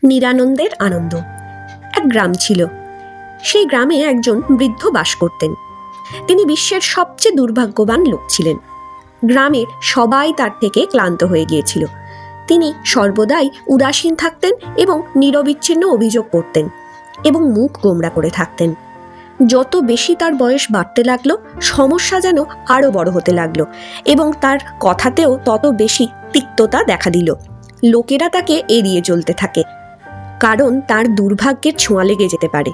নিরানন্দের আনন্দ। এক গ্রাম ছিল। সেই গ্রামে একজন বৃদ্ধ বাস করতেন। তিনি বিশ্বের সবচেয়ে দুর্ভাগ্যবান লোক ছিলেন। গ্রামের সবাই তার থেকে ক্লান্ত হয়ে গিয়েছিল। তিনি সর্বদাই উদাসীন থাকতেন এবং নিরবিচ্ছিন্ন অভিযোগ করতেন এবং মুখ গোমড়া করে থাকতেন। যত বেশি তার বয়স বাড়তে লাগলো, সমস্যা যেন আরও বড় হতে লাগলো এবং তার কথাতেও তত বেশি তিক্ততা দেখা দিল। লোকেরা তাকে এড়িয়ে চলতে থাকে, কারণ তার দুর্ভাগ্যের ছোঁয়া লেগে যেতে পারে।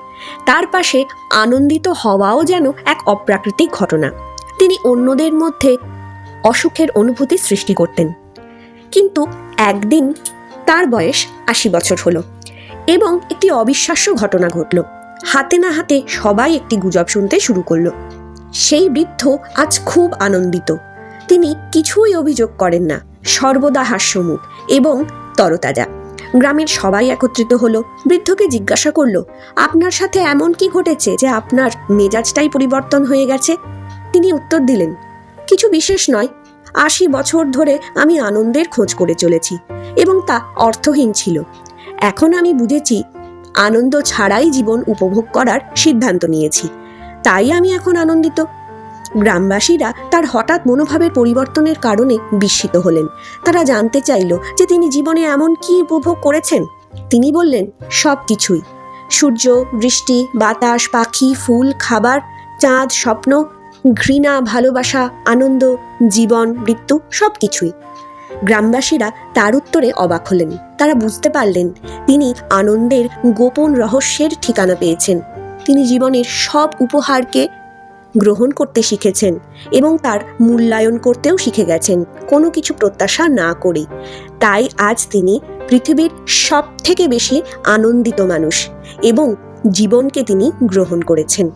তার পাশে আনন্দিত হওয়াও যেন এক অপ্রাকৃতিক ঘটনা। তিনি অন্যদের মধ্যে অসুখের অনুভূতি সৃষ্টি করতেন। কিন্তু একদিন তার বয়স ৮০ বছর হলো এবং একটি অবিশ্বাস্য ঘটনা ঘটল। হাতে না হাতে সবাই একটি গুজব শুনতে শুরু করলো। সেই বৃদ্ধ আজ খুব আনন্দিত। তিনি কিছুই অভিযোগ করেন না, সর্বদা হাস্যমুখ এবং তরতাজা। গ্রামের সবাই একত্রিত হলো। বৃদ্ধকে জিজ্ঞাসা করলো, আপনার সাথে এমন কি ঘটেছে যে আপনার মেজাজটাই পরিবর্তন হয়ে গেছে? তিনি উত্তর দিলেন, কিছু বিশেষ নয়। ৮০ বছর ধরে আমি আনন্দের খোঁজ করে চলেছি এবং তা অর্থহীন ছিল। এখন আমি বুঝেছি আনন্দ ছাড়াই জীবন উপভোগ করার সিদ্ধান্ত নিয়েছি, তাই আমি এখন আনন্দিত। গ্রামবাসীরা তার হঠাৎ মনোভাবের পরিবর্তনের কারণে বিস্মিত হলেন। তারা জানতে চাইল যে তিনি জীবনে এমন কি উপভোগ করেছেন। তিনি বললেন, সব কিছুই। সূর্য, বৃষ্টি, বাতাস, পাখি, ফুল, খাবার, চাঁদ, স্বপ্ন, ঘৃণা, ভালোবাসা, আনন্দ, জীবন, মৃত্যু, সব কিছুই। গ্রামবাসীরা তার উত্তরে অবাক হলেন। তারা বুঝতে পারলেন তিনি আনন্দের গোপন রহস্যের ঠিকানা পেয়েছেন। তিনি জীবনের সব উপহারকে গ্রহণ করতে শিখেছেন এবং তার মূল্যায়ন করতেও শিখে গেছেন, কোনো কিছু প্রত্যাশা না করে। তাই আজ তিনি পৃথিবীর সব থেকে বেশি আনন্দিত মানুষ এবং জীবনকে তিনি গ্রহণ করেছেন।